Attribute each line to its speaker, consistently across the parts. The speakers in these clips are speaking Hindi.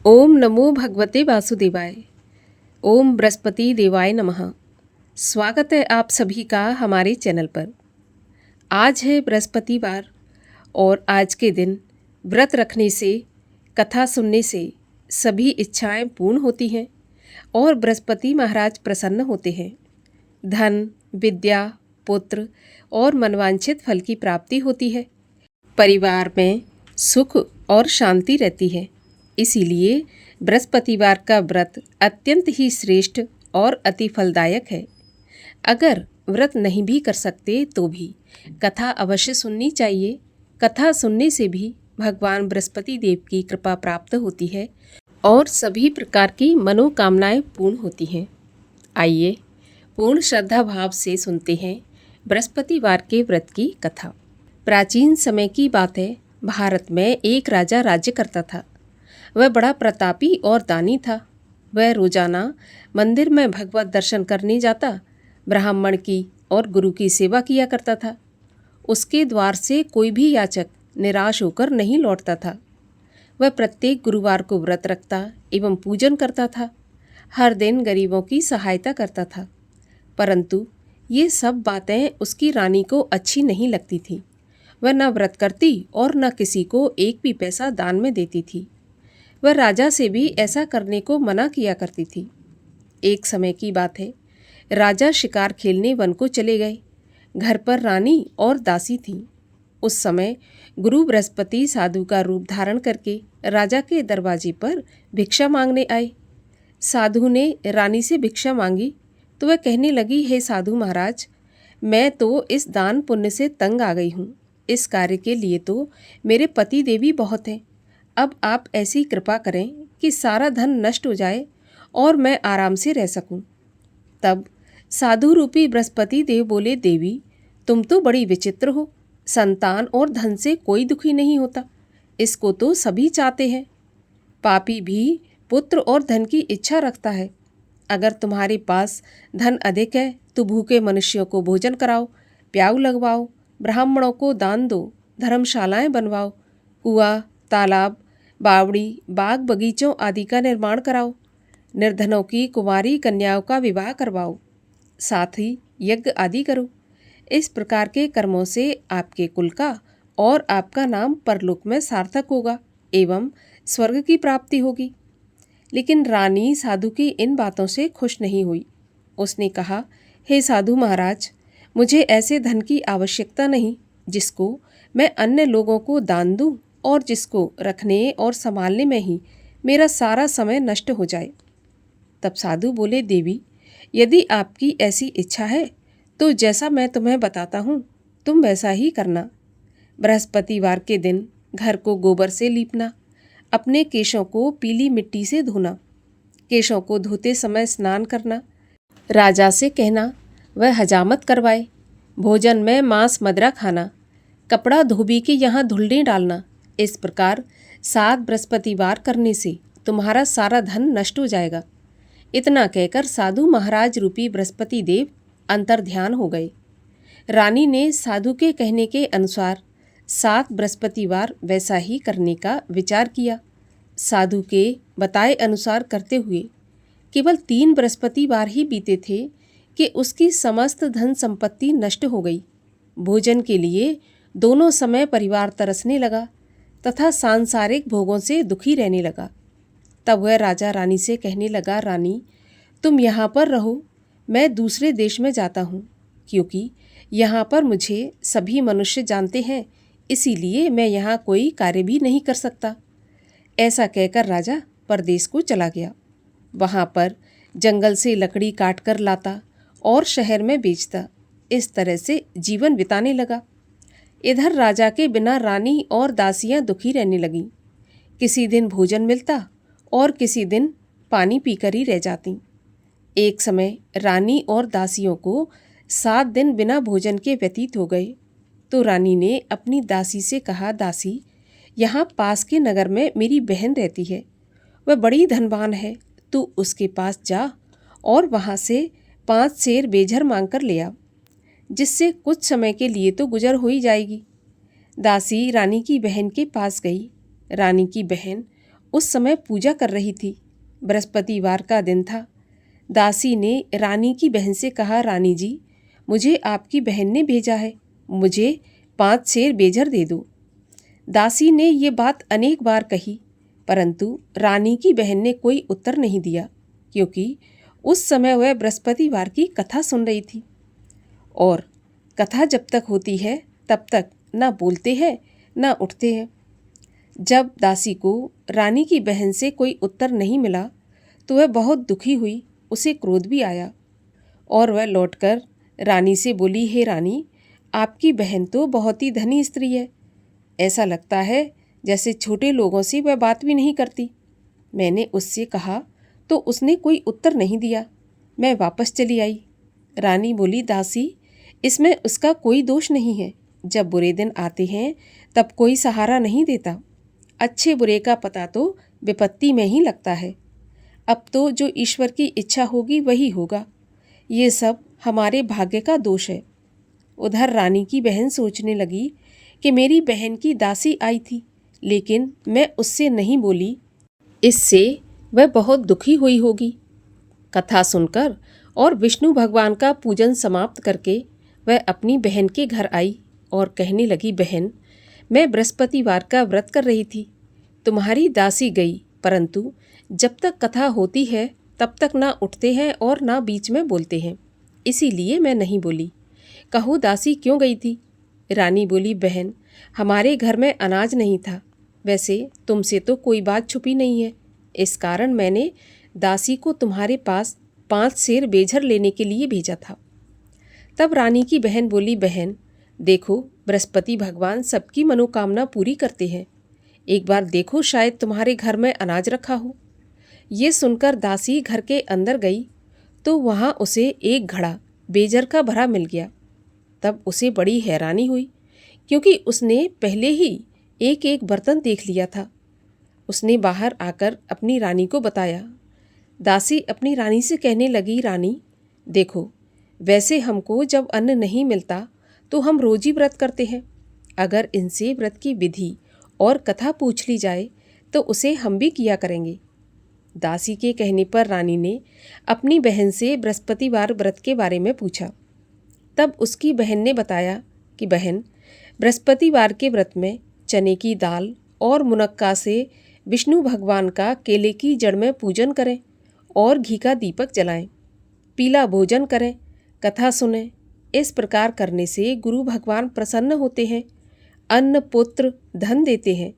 Speaker 1: ओम नमो भगवते वासुदेवाय। ओम बृहस्पति देवाय नमः। स्वागत है आप सभी का हमारे चैनल पर। आज है बृहस्पतिवार और आज के दिन व्रत रखने से, कथा सुनने से सभी इच्छाएं पूर्ण होती हैं और बृहस्पति महाराज प्रसन्न होते हैं। धन, विद्या, पुत्र और मनवांछित फल की प्राप्ति होती है। परिवार में सुख और शांति रहती है। इसीलिए बृहस्पतिवार का व्रत अत्यंत ही श्रेष्ठ और अति फलदायक है। अगर व्रत नहीं भी कर सकते तो भी कथा अवश्य सुननी चाहिए। कथा सुनने से भी भगवान बृहस्पति देव की कृपा प्राप्त होती है और सभी प्रकार की मनोकामनाएं पूर्ण होती हैं। आइए पूर्ण श्रद्धा भाव से सुनते हैं बृहस्पतिवार के व्रत की कथा। प्राचीन समय की बात है। भारत में एक राजा राज्य करता था। वह बड़ा प्रतापी और दानी था। वह रोजाना मंदिर में भगवत दर्शन करने जाता, ब्राह्मण की और गुरु की सेवा किया करता था। उसके द्वार से कोई भी याचक निराश होकर नहीं लौटता था। वह प्रत्येक गुरुवार को व्रत रखता एवं पूजन करता था। हर दिन गरीबों की सहायता करता था। परंतु ये सब बातें उसकी रानी को अच्छी नहीं लगती थी। वह न व्रत करती और न किसी को एक भी पैसा दान में देती थी। वह राजा से भी ऐसा करने को मना किया करती थी। एक समय की बात है। राजा शिकार खेलने वन को चले गए। घर पर रानी और दासी थीं। उस समय गुरु बृहस्पति साधु का रूप धारण करके राजा के दरवाजे पर भिक्षा मांगने आए। साधु ने रानी से भिक्षा मांगी तो वह कहने लगी, हे साधु महाराज, मैं तो इस दान पुण्य से तंग आ गई हूँ। इस कार्य के लिए तो मेरे पति देवी बहुत हैं। अब आप ऐसी कृपा करें कि सारा धन नष्ट हो जाए और मैं आराम से रह सकूं। तब साधु रूपी बृहस्पति देव बोले, देवी, तुम तो बड़ी विचित्र हो। संतान और धन से कोई दुखी नहीं होता। इसको तो सभी चाहते हैं। पापी भी पुत्र और धन की इच्छा रखता है। अगर तुम्हारे पास धन अधिक है तो भूखे मनुष्यों को भोजन कराओ, प्याऊ लगवाओ, ब्राह्मणों को दान दो, धर्मशालाएं बनवाओ, कुआं, तालाब, बावड़ी, बाग बगीचों आदि का निर्माण कराओ, निर्धनों की कुंवारी कन्याओं का विवाह करवाओ, साथ ही यज्ञ आदि करो। इस प्रकार के कर्मों से आपके कुल का और आपका नाम परलोक में सार्थक होगा एवं स्वर्ग की प्राप्ति होगी। लेकिन रानी साधु की इन बातों से खुश नहीं हुई। उसने कहा, हे साधु महाराज, मुझे ऐसे धन की आवश्यकता नहीं जिसको मैं अन्य लोगों को दान दूं और जिसको रखने और संभालने में ही मेरा सारा समय नष्ट हो जाए। तब साधु बोले, देवी, यदि आपकी ऐसी इच्छा है तो जैसा मैं तुम्हें बताता हूँ तुम वैसा ही करना। बृहस्पतिवार के दिन घर को गोबर से लीपना, अपने केशों को पीली मिट्टी से धोना, केशों को धोते समय स्नान करना, राजा से कहना वह हजामत करवाए, भोजन में मांस मदिरा खाना, कपड़ा धोबी के यहाँ धुलने डालना। इस प्रकार 7 बृहस्पतिवार करने से तुम्हारा सारा धन नष्ट हो जाएगा। इतना कहकर साधु महाराज रूपी बृहस्पति देव अंतर्ध्यान हो गए। रानी ने साधु के कहने के अनुसार 7 बृहस्पतिवार वैसा ही करने का विचार किया। साधु के बताए अनुसार करते हुए केवल 3 बृहस्पतिवार ही बीते थे कि उसकी समस्त धन संपत्ति नष्ट हो गई। भोजन के लिए दोनों समय परिवार तरसने लगा तथा सांसारिक भोगों से दुखी रहने लगा। तब वह राजा रानी से कहने लगा, रानी, तुम यहाँ पर रहो, मैं दूसरे देश में जाता हूँ, क्योंकि यहाँ पर मुझे सभी मनुष्य जानते हैं, इसीलिए मैं यहाँ कोई कार्य भी नहीं कर सकता। ऐसा कहकर राजा परदेश को चला गया। वहाँ पर जंगल से लकड़ी काट कर लाता और शहर में बेचता। इस तरह से जीवन बिताने लगा। इधर राजा के बिना रानी और दासियां दुखी रहने लगीं। किसी दिन भोजन मिलता और किसी दिन पानी पीकर ही रह जातीं। एक समय रानी और दासियों को 7 दिन बिना भोजन के व्यतीत हो गए तो रानी ने अपनी दासी से कहा, दासी, यहाँ पास के नगर में मेरी बहन रहती है। वह बड़ी धनवान है। तू उसके पास जा और वहाँ से 5 सेर बेझर मांग कर ले आ, जिससे कुछ समय के लिए तो गुजर हो ही जाएगी। दासी रानी की बहन के पास गई। रानी की बहन उस समय पूजा कर रही थी। बृहस्पतिवार का दिन था। दासी ने रानी की बहन से कहा, रानी जी, मुझे आपकी बहन ने भेजा है, मुझे 5 सेर बेजर दे दो। दासी ने ये बात अनेक बार कही, परंतु रानी की बहन ने कोई उत्तर नहीं दिया, क्योंकि उस समय वह बृहस्पतिवार की कथा सुन रही थी। और कथा जब तक होती है तब तक न बोलते हैं न उठते हैं। जब दासी को रानी की बहन से कोई उत्तर नहीं मिला तो वह बहुत दुखी हुई। उसे क्रोध भी आया और वह लौटकर रानी से बोली, हे रानी, आपकी बहन तो बहुत ही धनी स्त्री है। ऐसा लगता है जैसे छोटे लोगों से वह बात भी नहीं करती। मैंने उससे कहा तो उसने कोई उत्तर नहीं दिया। मैं वापस चली आई। रानी बोली, दासी, इसमें उसका कोई दोष नहीं है। जब बुरे दिन आते हैं तब कोई सहारा नहीं देता। अच्छे बुरे का पता तो विपत्ति में ही लगता है। अब तो जो ईश्वर की इच्छा होगी वही होगा। ये सब हमारे भाग्य का दोष है। उधर रानी की बहन सोचने लगी कि मेरी बहन की दासी आई थी, लेकिन मैं उससे नहीं बोली, इससे वह बहुत दुखी हुई होगी। कथा सुनकर और विष्णु भगवान का पूजन समाप्त करके वह अपनी बहन के घर आई और कहने लगी, बहन, मैं बृहस्पतिवार का व्रत कर रही थी। तुम्हारी दासी गई, परंतु जब तक कथा होती है तब तक ना उठते हैं और ना बीच में बोलते हैं, इसीलिए मैं नहीं बोली। कहो दासी क्यों गई थी? रानी बोली, बहन, हमारे घर में अनाज नहीं था। वैसे तुमसे तो कोई बात छुपी नहीं है, इस कारण मैंने दासी को तुम्हारे पास 5 सेर बेझर लेने के लिए भेजा था। तब रानी की बहन बोली, बहन देखो, बृहस्पति भगवान सबकी मनोकामना पूरी करते हैं। एक बार देखो, शायद तुम्हारे घर में अनाज रखा हो। ये सुनकर दासी घर के अंदर गई तो वहाँ उसे एक घड़ा बेजर का भरा मिल गया। तब उसे बड़ी हैरानी हुई, क्योंकि उसने पहले ही एक एक बर्तन देख लिया था। उसने बाहर आकर अपनी रानी को बताया। दासी अपनी रानी से कहने लगी, रानी देखो, वैसे हमको जब अन्न नहीं मिलता तो हम रोजी व्रत करते हैं। अगर इनसे व्रत की विधि और कथा पूछ ली जाए तो उसे हम भी किया करेंगे। दासी के कहने पर रानी ने अपनी बहन से बृहस्पतिवार व्रत के बारे में पूछा। तब उसकी बहन ने बताया कि बहन, बृहस्पतिवार के व्रत में चने की दाल और मुनक्का से विष्णु भगवान का केले की जड़ में पूजन करें और घी का दीपक जलाएं, पीला भोजन करें, कथा सुनें। इस प्रकार करने से गुरु भगवान प्रसन्न होते हैं, अन्न पुत्र धन देते हैं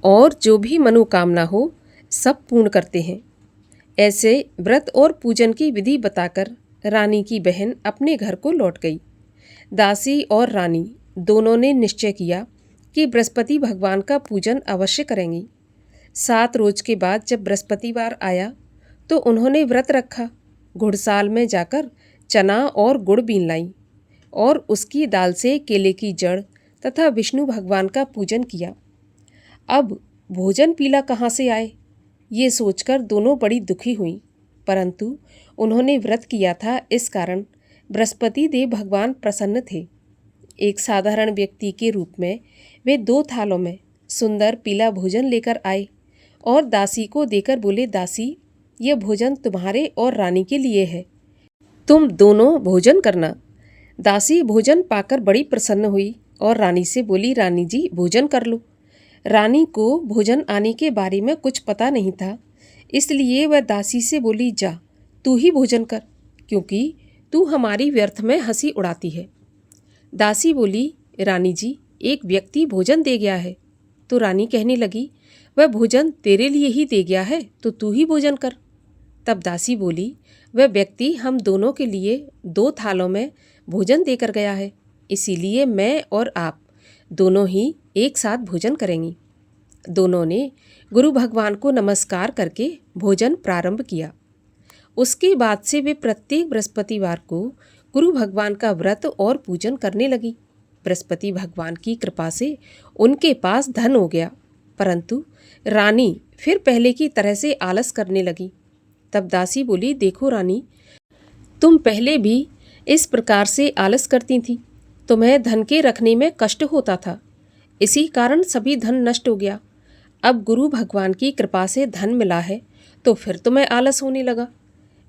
Speaker 1: और जो भी मनोकामना हो सब पूर्ण करते हैं। ऐसे व्रत और पूजन की विधि बताकर रानी की बहन अपने घर को लौट गई। दासी और रानी दोनों ने निश्चय किया कि बृहस्पति भगवान का पूजन अवश्य करेंगी। 7 रोज के बाद जब बृहस्पतिवार आया तो उन्होंने व्रत रखा। घुड़साल में जाकर चना और गुड़ बीन लाई और उसकी दाल से केले की जड़ तथा विष्णु भगवान का पूजन किया। अब भोजन पीला कहाँ से आए, ये सोचकर दोनों बड़ी दुखी हुईं, परंतु उन्होंने व्रत किया था, इस कारण बृहस्पति देव भगवान प्रसन्न थे। एक साधारण व्यक्ति के रूप में वे 2 थालों में सुंदर पीला भोजन लेकर आए और दासी को देकर बोले, दासी, यह भोजन तुम्हारे और रानी के लिए है, तुम दोनों भोजन करना। दासी भोजन पाकर बड़ी प्रसन्न हुई और रानी से बोली, रानी जी भोजन कर लो। रानी को भोजन आने के बारे में कुछ पता नहीं था, इसलिए वह दासी से बोली, जा तू ही भोजन कर, क्योंकि तू हमारी व्यर्थ में हंसी उड़ाती है। दासी बोली, रानी जी, एक व्यक्ति भोजन दे गया है। तो रानी कहने लगी, वह भोजन तेरे लिए ही दे गया है तो तू ही भोजन कर। तब दासी बोली, वह व्यक्ति हम दोनों के लिए 2 थालों में भोजन देकर गया है, इसीलिए मैं और आप दोनों ही एक साथ भोजन करेंगी। दोनों ने गुरु भगवान को नमस्कार करके भोजन प्रारंभ किया। उसके बाद से वे प्रत्येक बृहस्पतिवार को गुरु भगवान का व्रत और पूजन करने लगी। बृहस्पति भगवान की कृपा से उनके पास धन हो गया, परंतु रानी फिर पहले की तरह से आलस करने लगी। तब दासी बोली, देखो रानी, तुम पहले भी इस प्रकार से आलस करती थी, तुम्हें धन के रखने में कष्ट होता था, इसी कारण सभी धन नष्ट हो गया। अब गुरु भगवान की कृपा से धन मिला है तो फिर तुम्हें आलस होने लगा।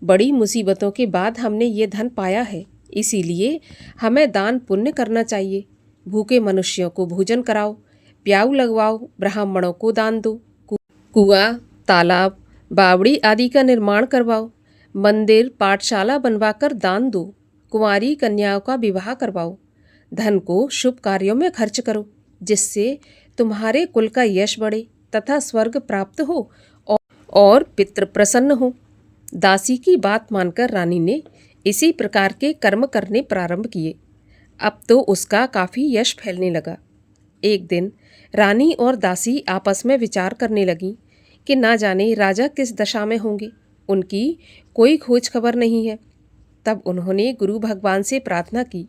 Speaker 1: बड़ी मुसीबतों के बाद हमने ये धन पाया है, इसीलिए हमें दान पुण्य करना चाहिए। भूखे मनुष्यों को भोजन कराओ, प्याऊ लगवाओ, ब्राह्मणों को दान दो, कुआं, तालाब, बावड़ी आदि का निर्माण करवाओ, मंदिर, पाठशाला बनवाकर दान दो, कुंवारी कन्याओं का विवाह करवाओ। धन को शुभ कार्यों में खर्च करो, जिससे तुम्हारे कुल का यश बढ़े तथा स्वर्ग प्राप्त हो और पितृ प्रसन्न हो। दासी की बात मानकर रानी ने इसी प्रकार के कर्म करने प्रारंभ किए। अब तो उसका काफ़ी यश फैलने लगा। एक दिन रानी और दासी आपस में विचार करने लगीं कि ना जाने राजा किस दशा में होंगे, उनकी कोई खोज खबर नहीं है। तब उन्होंने गुरु भगवान से प्रार्थना की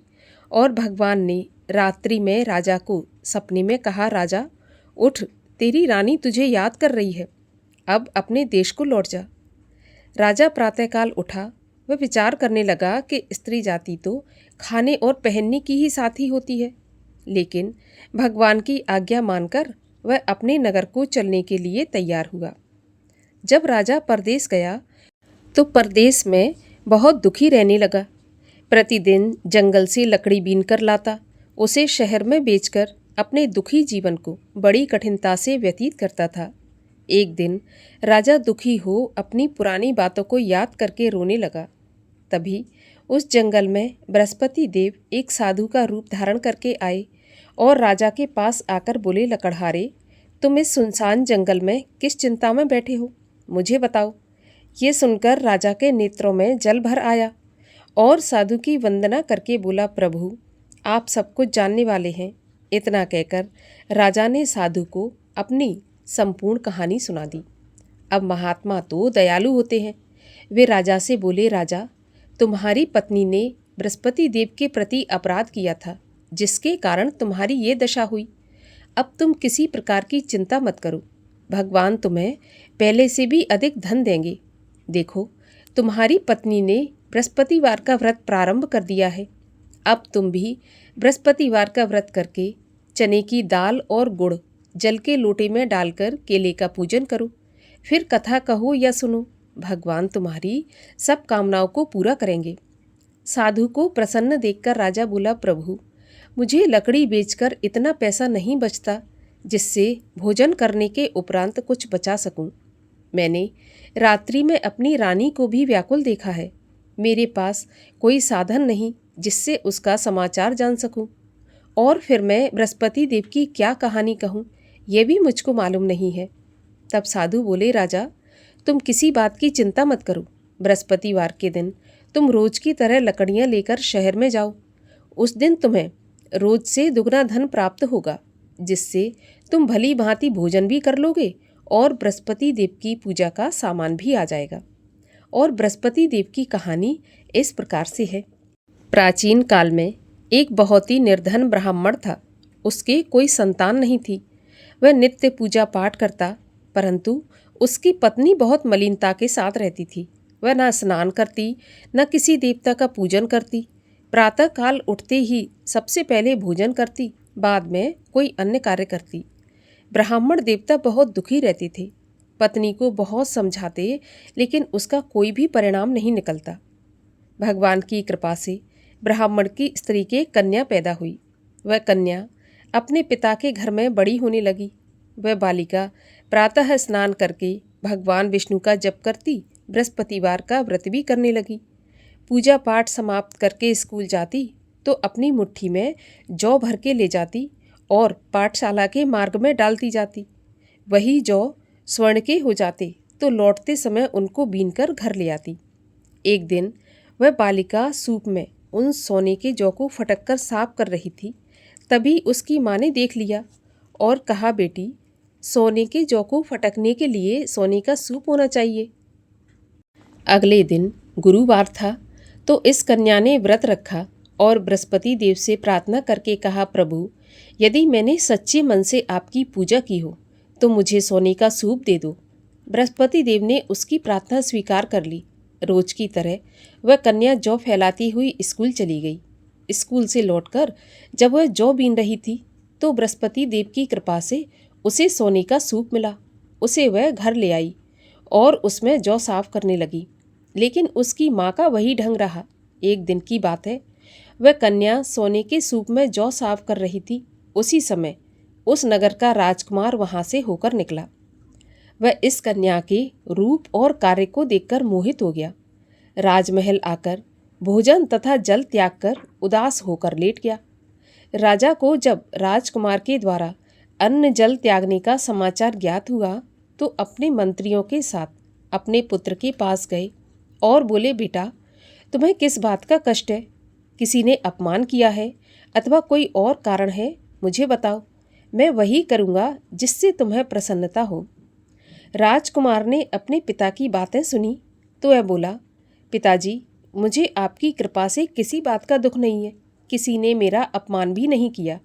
Speaker 1: और भगवान ने रात्रि में राजा को सपने में कहा, राजा उठ, तेरी रानी तुझे याद कर रही है, अब अपने देश को लौट जा। राजा प्रातःकाल उठा। वह विचार करने लगा कि स्त्री जाति तो खाने और पहनने की ही साथी होती है, लेकिन भगवान की आज्ञा मानकर वह अपने नगर को चलने के लिए तैयार हुआ। जब राजा परदेश गया तो परदेश में बहुत दुखी रहने लगा। प्रतिदिन जंगल से लकड़ी बीन कर लाता, उसे शहर में बेचकर अपने दुखी जीवन को बड़ी कठिनता से व्यतीत करता था। एक दिन राजा दुखी हो अपनी पुरानी बातों को याद करके रोने लगा। तभी उस जंगल में बृहस्पति देव एक साधु का रूप धारण करके आए और राजा के पास आकर बोले, लकड़हारे, तुम इस सुनसान जंगल में किस चिंता में बैठे हो, मुझे बताओ। ये सुनकर राजा के नेत्रों में जल भर आया और साधु की वंदना करके बोला, प्रभु आप सब कुछ जानने वाले हैं। इतना कहकर राजा ने साधु को अपनी संपूर्ण कहानी सुना दी। अब महात्मा तो दयालु होते हैं। वे राजा से बोले, राजा तुम्हारी पत्नी ने बृहस्पति देव के प्रति अपराध किया था, जिसके कारण तुम्हारी ये दशा हुई। अब तुम किसी प्रकार की चिंता मत करो, भगवान तुम्हें पहले से भी अधिक धन देंगे। देखो, तुम्हारी पत्नी ने बृहस्पतिवार का व्रत प्रारंभ कर दिया है। अब तुम भी बृहस्पतिवार का व्रत करके चने की दाल और गुड़ जल के लोटे में डालकर केले का पूजन करो, फिर कथा कहो या सुनो, भगवान तुम्हारी सब कामनाओं को पूरा करेंगे। साधु को प्रसन्न देखकर राजा बोला, प्रभु मुझे लकड़ी बेचकर इतना पैसा नहीं बचता जिससे भोजन करने के उपरांत कुछ बचा सकूं। मैंने रात्रि में अपनी रानी को भी व्याकुल देखा है। मेरे पास कोई साधन नहीं जिससे उसका समाचार जान सकूं, और फिर मैं बृहस्पति देव की क्या कहानी कहूं, यह भी मुझको मालूम नहीं है। तब साधु बोले, राजा तुम किसी बात की चिंता मत करो। बृहस्पतिवार के दिन तुम रोज की तरह लकड़ियां लेकर शहर में जाओ। उस दिन तुम्हें रोज से दुगना धन प्राप्त होगा, जिससे तुम भली भांति भोजन भी कर लोगे और बृहस्पति देव की पूजा का सामान भी आ जाएगा। और बृहस्पति देव की कहानी इस प्रकार से है। प्राचीन काल में एक बहुत ही निर्धन ब्राह्मण था। उसके कोई संतान नहीं थी। वह नित्य पूजा पाठ करता, परंतु उसकी पत्नी बहुत मलिनता के साथ रहती थी। वह न स्नान करती, न किसी देवता का पूजन करती। प्रातः काल उठते ही सबसे पहले भोजन करती, बाद में कोई अन्य कार्य करती। ब्राह्मण देवता बहुत दुखी रहते थे। पत्नी को बहुत समझाते, लेकिन उसका कोई भी परिणाम नहीं निकलता। भगवान की कृपा से ब्राह्मण की स्त्री के कन्या पैदा हुई। वह कन्या अपने पिता के घर में बड़ी होने लगी। वह बालिका प्रातः स्नान करके भगवान विष्णु का जप करती, बृहस्पतिवार का व्रत भी करने लगी। पूजा पाठ समाप्त करके स्कूल जाती तो अपनी मुट्ठी में जौ भर के ले जाती और पाठशाला के मार्ग में डालती जाती। वही जौ स्वर्ण के हो जाते तो लौटते समय उनको बीनकर घर ले आती। एक दिन वह बालिका सूप में उन सोने के जौ को फटक कर साफ कर रही थी। तभी उसकी माँ ने देख लिया और कहा, बेटी सोने के जौ को फटकने के लिए सोने का सूप होना चाहिए। अगले दिन गुरुवार था तो इस कन्या ने व्रत रखा और बृहस्पति देव से प्रार्थना करके कहा, प्रभु यदि मैंने सच्चे मन से आपकी पूजा की हो तो मुझे सोने का सूप दे दो। बृहस्पति देव ने उसकी प्रार्थना स्वीकार कर ली। रोज की तरह वह कन्या जौ फैलाती हुई स्कूल चली गई। स्कूल से लौटकर जब वह जौ बीन रही थी तो बृहस्पति देव की कृपा से उसे सोने का सूप मिला। उसे वह घर ले आई और उसमें जौ साफ करने लगी, लेकिन उसकी माँ का वही ढंग रहा। एक दिन की बात है, वह कन्या सोने के सूप में जौ साफ कर रही थी। उसी समय उस नगर का राजकुमार वहाँ से होकर निकला। वह इस कन्या के रूप और कार्य को देखकर मोहित हो गया। राजमहल आकर भोजन तथा जल त्याग कर उदास होकर लेट गया। राजा को जब राजकुमार के द्वारा अन्न जल त्यागने का समाचार ज्ञात हुआ तो अपने मंत्रियों के साथ अपने पुत्र के पास गए और बोले, बेटा, तुम्हें किस बात का कष्ट है? किसी ने अपमान किया है अथवा कोई और कारण है? मुझे बताओ, मैं वही करूँगा जिससे तुम्हें प्रसन्नता हो। राजकुमार ने अपने पिता की बातें सुनी तो वह बोला, पिताजी, मुझे आपकी कृपा से किसी बात का दुख नहीं है। किसी ने मेरा अपमान भी नहीं किया,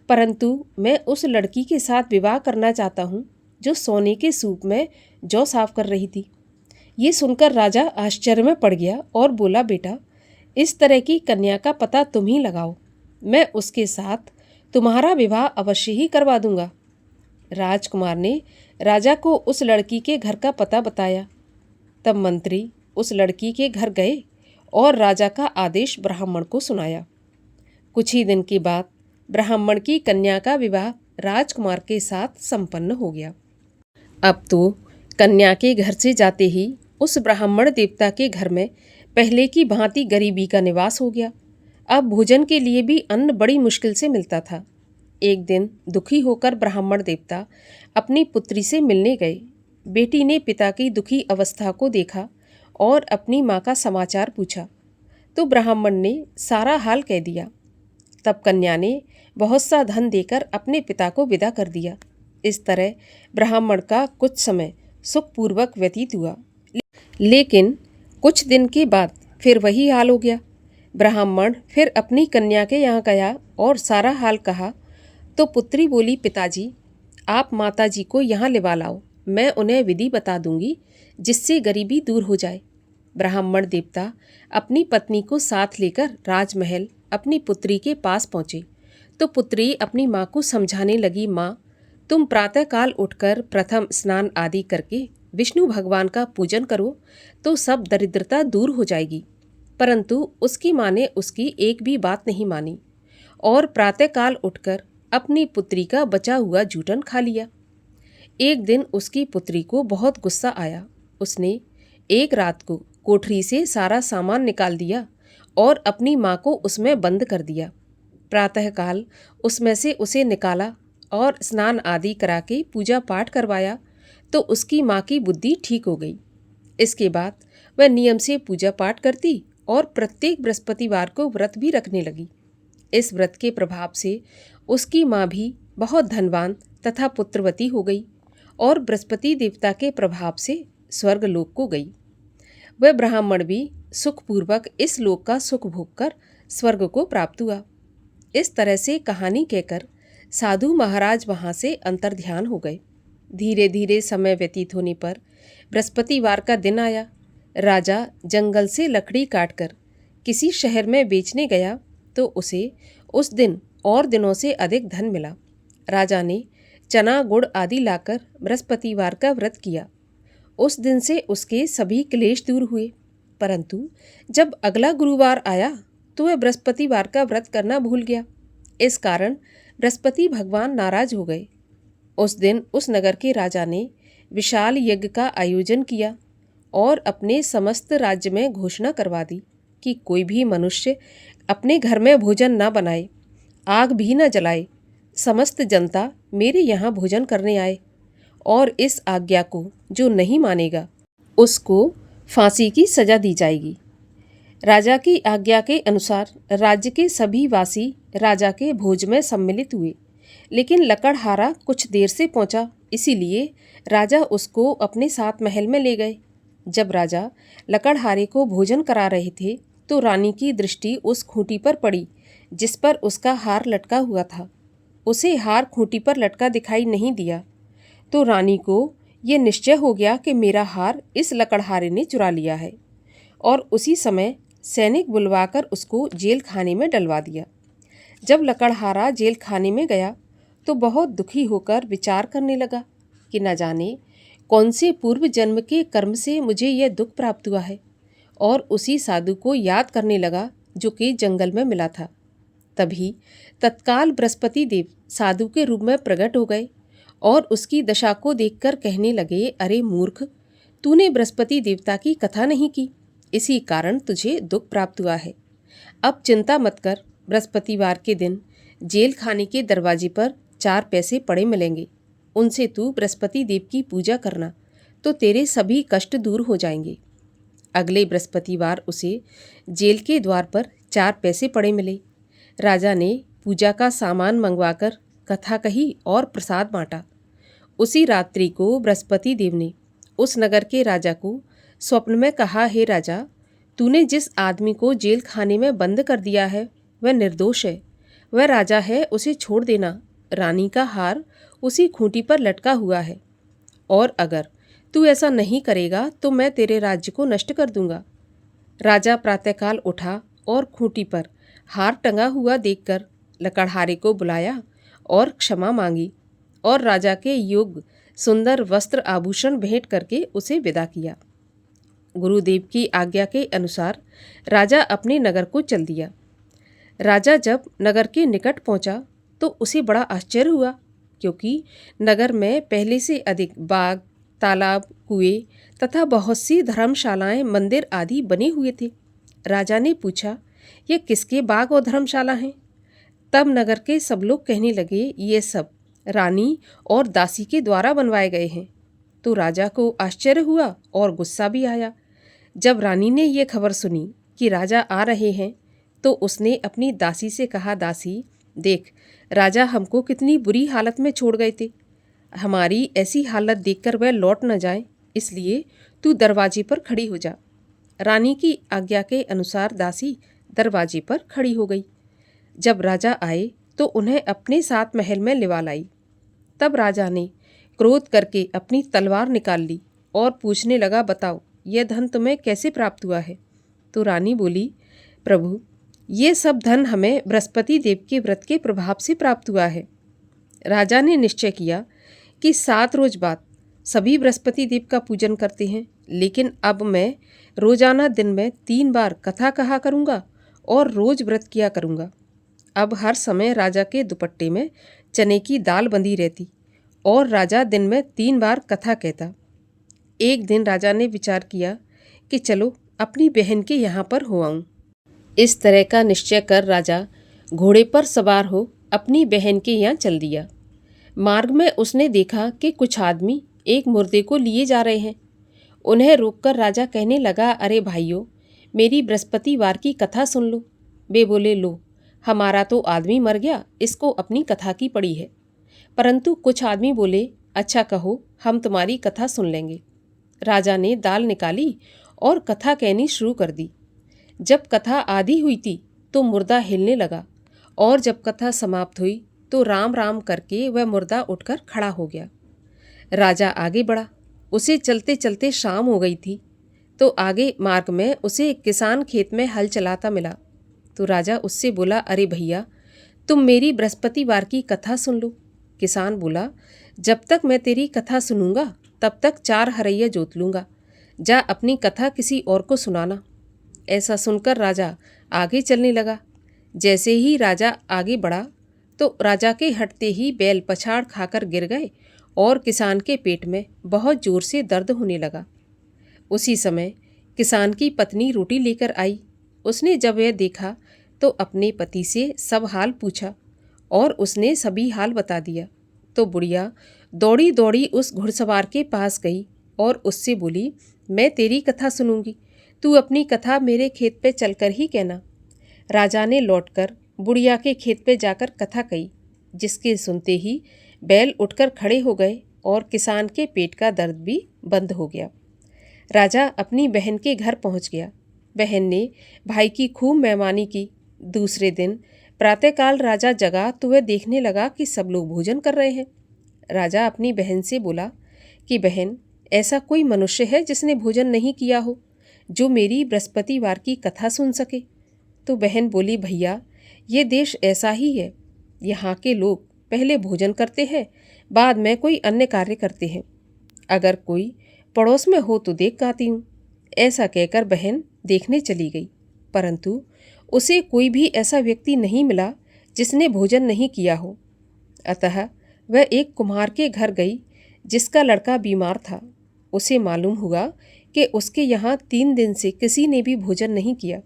Speaker 1: परंतु मैं उस लड़की के साथ विवाह करना चाहता हूँ जो सोने के सूप में जौ साफ कर रही थी। ये सुनकर राजा आश्चर्य में पड़ गया और बोला, बेटा, इस तरह की कन्या का पता तुम ही लगाओ। मैं उसके साथ तुम्हारा विवाह अवश्य ही करवा दूंगा। राजकुमार ने राजा को उस लड़की के घर का पता बताया। तब मंत्री उस लड़की के घर गए और राजा का आदेश ब्राह्मण को सुनाया। कुछ ही दिन के बाद ब्राह्मण की कन्या का विवाह राजकुमार के साथ संपन्न हो गया। अब तो कन्या के घर से जाते ही उस ब्राह्मण देवता के घर में पहले की भांति गरीबी का निवास हो गया। अब भोजन के लिए भी अन्न बड़ी मुश्किल से मिलता था। एक दिन दुखी होकर ब्राह्मण देवता अपनी पुत्री से मिलने गए। बेटी ने पिता की दुखी अवस्था को देखा और अपनी माँ का समाचार पूछा तो ब्राह्मण ने सारा हाल कह दिया। तब कन्या ने बहुत सा धन देकर अपने पिता को विदा कर दिया। इस तरह ब्राह्मण का कुछ समय सुखपूर्वक व्यतीत हुआ, लेकिन कुछ दिन के बाद फिर वही हाल हो गया। ब्राह्मण फिर अपनी कन्या के यहाँ गया और सारा हाल कहा तो पुत्री बोली, पिताजी, आप माताजी को यहाँ लिवा लाओ, मैं उन्हें विधि बता दूंगी जिससे गरीबी दूर हो जाए। ब्राह्मण देवता अपनी पत्नी को साथ लेकर राजमहल अपनी पुत्री के पास पहुँचे तो पुत्री अपनी माँ को समझाने लगी, माँ, तुम प्रातःकाल उठकर प्रथम स्नान आदि करके विष्णु भगवान का पूजन करो तो सब दरिद्रता दूर हो जाएगी। परंतु उसकी माँ ने उसकी एक भी बात नहीं मानी और प्रातःकाल उठकर अपनी पुत्री का बचा हुआ जूठन खा लिया। एक दिन उसकी पुत्री को बहुत गुस्सा आया। उसने एक रात को कोठरी से सारा सामान निकाल दिया और अपनी माँ को उसमें बंद कर दिया। प्रातःकाल उसमें से उसे निकाला और स्नान आदि करा के पूजा पाठ करवाया तो उसकी माँ की बुद्धि ठीक हो गई। इसके बाद वह नियम से पूजा पाठ करती और प्रत्येक बृहस्पतिवार को व्रत भी रखने लगी। इस व्रत के प्रभाव से उसकी माँ भी बहुत धनवान तथा पुत्रवती हो गई और बृहस्पति देवता के प्रभाव से स्वर्गलोक को गई। वह ब्राह्मण भी सुखपूर्वक इस लोक का सुख भोग कर स्वर्ग को प्राप्त हुआ। इस तरह से कहानी कहकर साधु महाराज वहाँ से अंतर्ध्यान हो गए। धीरे धीरे समय व्यतीत होने पर बृहस्पतिवार का दिन आया। राजा जंगल से लकड़ी काटकर किसी शहर में बेचने गया तो उसे उस दिन और दिनों से अधिक धन मिला। राजा ने चना गुड़ आदि लाकर बृहस्पतिवार का व्रत किया। उस दिन से उसके सभी क्लेश दूर हुए, परंतु जब अगला गुरुवार आया तो वह बृहस्पतिवार का व्रत करना भूल गया। इस कारण बृहस्पति भगवान नाराज हो गए। उस दिन उस नगर के राजा ने विशाल यज्ञ का आयोजन किया और अपने समस्त राज्य में घोषणा करवा दी कि कोई भी मनुष्य अपने घर में भोजन न बनाए, आग भी न जलाए। समस्त जनता मेरे यहाँ भोजन करने आए और इस आज्ञा को जो नहीं मानेगा उसको फांसी की सजा दी जाएगी। राजा की आज्ञा के अनुसार राज्य के सभी वासी राजा के भोज में सम्मिलित हुए, लेकिन लकड़हारा कुछ देर से पहुंचा, इसीलिए राजा उसको अपने साथ महल में ले गए। जब राजा लकड़हारे को भोजन करा रहे थे तो रानी की दृष्टि उस खूंटी पर पड़ी जिस पर उसका हार लटका हुआ था। उसे हार खूंटी पर लटका दिखाई नहीं दिया तो रानी को ये निश्चय हो गया कि मेरा हार इस लकड़हारे ने चुरा लिया है, और उसी समय सैनिक बुलवाकर उसको जेल खाने में डलवा दिया। जब लकड़हारा जेल खाने में गया तो बहुत दुखी होकर विचार करने लगा कि न जाने कौन से पूर्व जन्म के कर्म से मुझे यह दुख प्राप्त हुआ है, और उसी साधु को याद करने लगा जो कि जंगल में मिला था। तभी तत्काल बृहस्पति देव साधु के रूप में प्रकट हो गए और उसकी दशा को देखकर कहने लगे, अरे मूर्ख, तूने बृहस्पति देवता की कथा नहीं की, इसी कारण तुझे दुख प्राप्त हुआ है। अब चिंता मत कर, बृहस्पतिवार के दिन जेल खाने के दरवाजे पर 4 पैसे पड़े मिलेंगे, उनसे तू बृहस्पति देव की पूजा करना तो तेरे सभी कष्ट दूर हो जाएंगे। अगले बृहस्पतिवार उसे जेल के द्वार पर 4 पैसे पड़े मिले। राजा ने पूजा का सामान मंगवाकर कथा कही और प्रसाद बांटा। उसी रात्रि को बृहस्पति देव ने उस नगर के राजा को स्वप्न में कहा, हे राजा, तूने जिस आदमी को जेल खाने में बंद कर दिया है वह निर्दोष है, वह राजा है, उसे छोड़ देना। रानी का हार उसी खूंटी पर लटका हुआ है, और अगर तू ऐसा नहीं करेगा तो मैं तेरे राज्य को नष्ट कर दूंगा। राजा प्रातःकाल उठा और खूंटी पर हार टंगा हुआ देखकर लकड़हारे को बुलाया और क्षमा मांगी, और राजा के योग्य सुंदर वस्त्र आभूषण भेंट करके उसे विदा किया। गुरुदेव की आज्ञा के अनुसार राजा अपने नगर को चल दिया। राजा जब नगर के निकट पहुंचा तो उसे बड़ा आश्चर्य हुआ, क्योंकि नगर में पहले से अधिक बाग, तालाब, कुएं तथा बहुत सी धर्मशालाएं, मंदिर आदि बने हुए थे। राजा ने पूछा, ये किसके बाग और धर्मशाला हैं? तब नगर के सब लोग कहने लगे, ये सब रानी और दासी के द्वारा बनवाए गए हैं। तो राजा को आश्चर्य हुआ और गुस्सा भी आया। जब रानी ने ये खबर सुनी कि राजा आ रहे हैं तो उसने अपनी दासी से कहा, दासी देख, राजा हमको कितनी बुरी हालत में छोड़ गए थे, हमारी ऐसी हालत देखकर वह लौट न जाए, इसलिए तू दरवाजे पर खड़ी हो जा। रानी की आज्ञा के अनुसार दासी दरवाजे पर खड़ी हो गई। जब राजा आए तो उन्हें अपने साथ महल में लिवा लाई। तब राजा ने क्रोध करके अपनी तलवार निकाल ली और पूछने लगा, बताओ यह धन तुम्हें कैसे प्राप्त हुआ है? तो रानी बोली, प्रभु, ये सब धन हमें बृहस्पति देव के व्रत के प्रभाव से प्राप्त हुआ है। राजा ने निश्चय किया कि 7 रोज बाद सभी बृहस्पति देव का पूजन करते हैं, लेकिन अब मैं रोजाना दिन में 3 बार कथा कहा करूँगा और रोज व्रत किया करूँगा। अब हर समय राजा के दुपट्टे में चने की दाल बंधी रहती और राजा दिन में 3 बार कथा कहता। एक दिन राजा ने विचार किया कि चलो अपनी बहन के यहाँ पर हो आऊँ। इस तरह का निश्चय कर राजा घोड़े पर सवार हो अपनी बहन के यहाँ चल दिया। मार्ग में उसने देखा कि कुछ आदमी एक मुर्दे को लिए जा रहे हैं। उन्हें रोककर राजा कहने लगा, अरे भाइयों, मेरी बृहस्पतिवार की कथा सुन लो। वे बोले, लो, हमारा तो आदमी मर गया, इसको अपनी कथा की पड़ी है। परंतु कुछ आदमी बोले, अच्छा कहो, हम तुम्हारी कथा सुन लेंगे। राजा ने दाल निकाली और कथा कहनी शुरू कर दी। जब कथा आधी हुई थी तो मुर्दा हिलने लगा, और जब कथा समाप्त हुई तो राम राम करके वह मुर्दा उठकर खड़ा हो गया। राजा आगे बढ़ा। उसे चलते चलते शाम हो गई थी, तो आगे मार्ग में उसे एक किसान खेत में हल चलाता मिला। तो राजा उससे बोला, अरे भैया, तुम मेरी बृहस्पतिवार की कथा सुन लो। किसान बोला, जब तक मैं तेरी कथा सुनूंगा तब तक 4 हरैया जोत लूँगा, जा अपनी कथा किसी और को सुनाना। ऐसा सुनकर राजा आगे चलने लगा। जैसे ही राजा आगे बढ़ा तो राजा के हटते ही बैल पछाड़ खाकर गिर गए और किसान के पेट में बहुत जोर से दर्द होने लगा। उसी समय किसान की पत्नी रोटी लेकर आई। उसने जब यह देखा तो अपने पति से सब हाल पूछा और उसने सभी हाल बता दिया। तो बुढ़िया दौड़ी दौड़ी उस घुड़सवार के पास गई और उससे बोली, मैं तेरी कथा सुनूंगी, तू अपनी कथा मेरे खेत पे चलकर ही कहना। राजा ने लौटकर बुढ़िया के खेत पे जाकर कथा कही, जिसके सुनते ही बैल उठकर खड़े हो गए और किसान के पेट का दर्द भी बंद हो गया। राजा अपनी बहन के घर पहुंच गया। बहन ने भाई की खूब मेहमानी की। दूसरे दिन प्रातःकाल राजा जगा तो वह देखने लगा कि सब लोग भोजन कर रहे हैं। राजा अपनी बहन से बोला कि बहन, ऐसा कोई मनुष्य है जिसने भोजन नहीं किया हो, जो मेरी बृहस्पतिवार की कथा सुन सके? तो बहन बोली, भैया, ये देश ऐसा ही है, यहाँ के लोग पहले भोजन करते हैं, बाद में कोई अन्य कार्य करते हैं। अगर कोई पड़ोस में हो तो देख आती हूँ। ऐसा कहकर बहन देखने चली गई, परंतु उसे कोई भी ऐसा व्यक्ति नहीं मिला जिसने भोजन नहीं किया हो। अतः वह एक कुम्हार के घर गई जिसका लड़का बीमार था। उसे मालूम हुआ कि उसके यहाँ 3 दिन से किसी ने भी भोजन नहीं किया।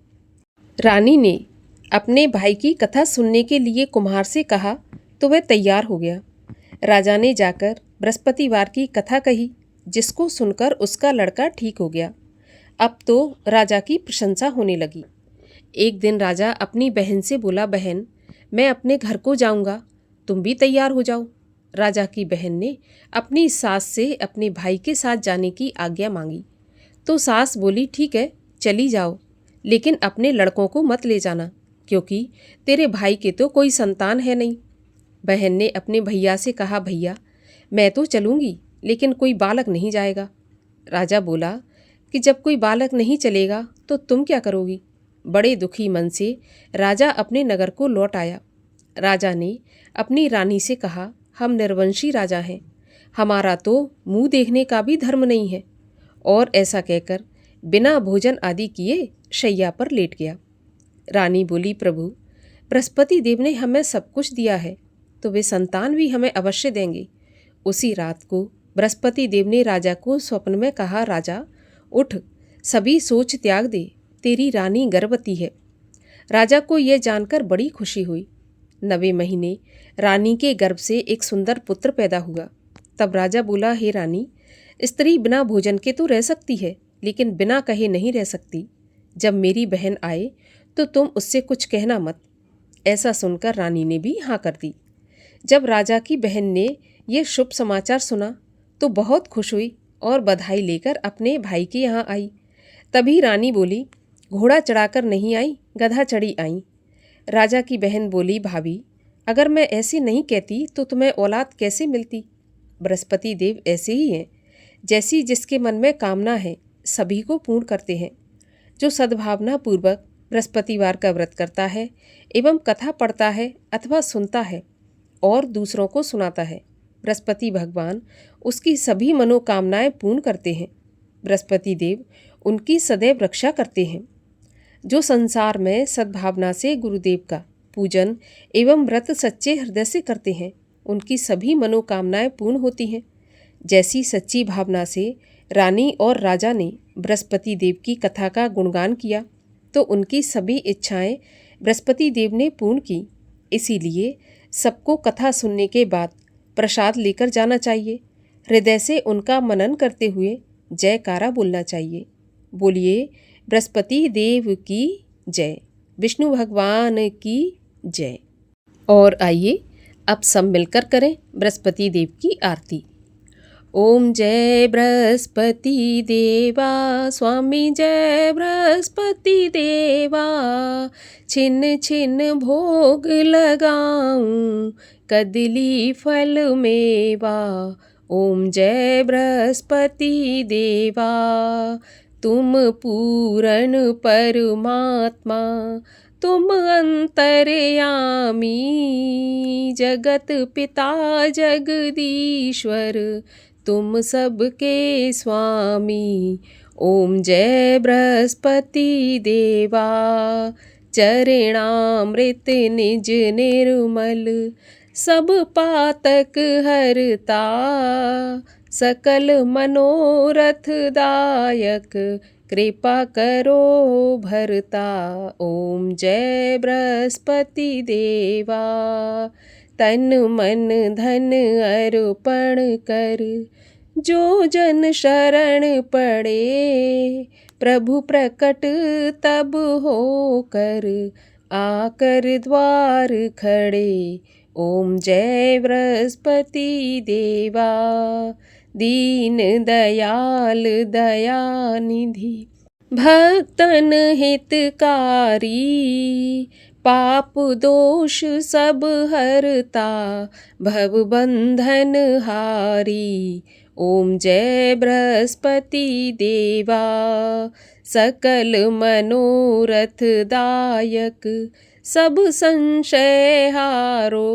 Speaker 1: रानी ने अपने भाई की कथा सुनने के लिए कुम्हार से कहा तो वह तैयार हो गया। राजा ने जाकर बृहस्पतिवार की कथा कही, जिसको सुनकर उसका लड़का ठीक हो गया। अब तो राजा की प्रशंसा होने लगी। एक दिन राजा अपनी बहन से बोला, बहन, मैं अपने घर को जाऊंगा, तुम भी तैयार हो जाओ। राजा की बहन ने अपनी सास से अपने भाई के साथ जाने की आज्ञा मांगी, तो सास बोली, ठीक है, चली जाओ, लेकिन अपने लड़कों को मत ले जाना, क्योंकि तेरे भाई के तो कोई संतान है नहीं। बहन ने अपने भैया से कहा, भैया, मैं तो चलूँगी, लेकिन कोई बालक नहीं जाएगा। राजा बोला कि जब कोई बालक नहीं चलेगा तो तुम क्या करोगी। बड़े दुखी मन से राजा अपने नगर को लौट आया। राजा ने अपनी रानी से कहा, हम निर्वंशी राजा हैं, हमारा तो मुंह देखने का भी धर्म नहीं है। और ऐसा कहकर बिना भोजन आदि किए शैया पर लेट गया। रानी बोली, प्रभु, बृहस्पति देव ने हमें सब कुछ दिया है, तो वे संतान भी हमें अवश्य देंगे। उसी रात को बृहस्पति देव ने राजा को स्वप्न में कहा, राजा उठ, सभी सोच त्याग दे, तेरी रानी गर्भवती है। राजा को यह जानकर बड़ी खुशी हुई। 9वें महीने रानी के गर्भ से एक सुंदर पुत्र पैदा हुआ। तब राजा बोला, हे रानी, स्त्री बिना भोजन के तो रह सकती है, लेकिन बिना कहे नहीं रह सकती। जब मेरी बहन आए तो तुम उससे कुछ कहना मत। ऐसा सुनकर रानी ने भी हाँ कर दी। जब राजा की बहन ने यह शुभ समाचार सुना तो बहुत खुश हुई और बधाई लेकर अपने भाई के यहाँ आई। तभी रानी बोली, घोड़ा चढ़ाकर नहीं आई, गधा चढ़ी आई। राजा की बहन बोली, भाभी, अगर मैं ऐसे नहीं कहती तो तुम्हें औलाद कैसे मिलती। बृहस्पति देव ऐसे ही हैं, जैसी जिसके मन में कामना है सभी को पूर्ण करते हैं। जो सद्भावना पूर्वक बृहस्पतिवार का व्रत करता है एवं कथा पढ़ता है अथवा सुनता है और दूसरों को सुनाता है, बृहस्पति भगवान उसकी सभी मनोकामनाएं पूर्ण करते हैं। बृहस्पति देव उनकी सदैव रक्षा करते हैं। जो संसार में सद्भावना से गुरुदेव का पूजन एवं व्रत सच्चे हृदय से करते हैं, उनकी सभी मनोकामनाएं पूर्ण होती हैं। जैसी सच्ची भावना से रानी और राजा ने बृहस्पति देव की कथा का गुणगान किया, तो उनकी सभी इच्छाएं बृहस्पति देव ने पूर्ण की। इसीलिए सबको कथा सुनने के बाद प्रसाद लेकर जाना चाहिए। हृदय से उनका मनन करते हुए जयकारा बोलना चाहिए। बोलिए बृहस्पति देव की जय, विष्णु भगवान की जय। और आइए अब सब मिलकर करें बृहस्पति देव की आरती। ओम जय बृहस्पति देवा, स्वामी जय बृहस्पति देवा, छिन छिन भोग लगाऊं, कदली फल मेवा। ओम जय बृहस्पति देवा, तुम पूर्ण परमात्मा, तुम अंतर्यामी, जगत पिता जगदीश्वर, तुम सबके स्वामी। ओम जय बृहस्पति देवा, चरणामृत निज निर्मल, सब पातक हरता, सकल मनोरथ दायक, कृपा करो भरता। ओम जय बृहस्पति देवा, तन मन धन अर्पण कर, जो जन शरण पड़े, प्रभु प्रकट तब होकर, आकर द्वार खड़े। ओम जय बृहस्पति देवा, दीन दयाल दयानिधि, भक्तन हितकारी, पाप दोष सब हरता, भव बंधन हारी। ओम जय बृहस्पति देवा, सकल मनोरथ दायक, सब संशय हारो,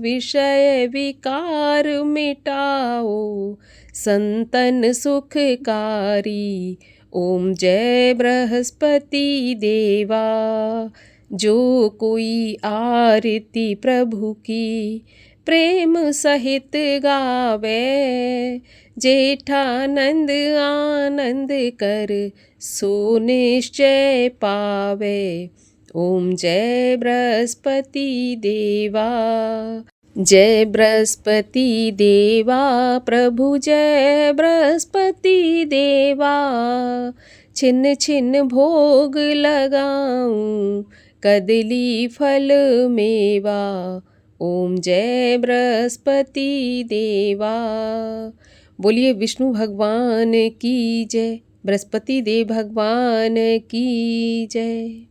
Speaker 1: विषय विकार मिटाओ, संतन सुखकारी। ओम जय बृहस्पति देवा। जो कोई आरती प्रभु की प्रेम सहित गावे, जेठानंद आनंद कर सो निश्चय पावे। ओम जय बृहस्पति देवा। जय बृहस्पति देवा प्रभु, जय बृहस्पति देवा। छिन छिन भोग लगाऊं, कदली फल मेवा। ओम जय बृहस्पति देवा। बोलिए विष्णु भगवान की जय, बृहस्पति देव भगवान की जय।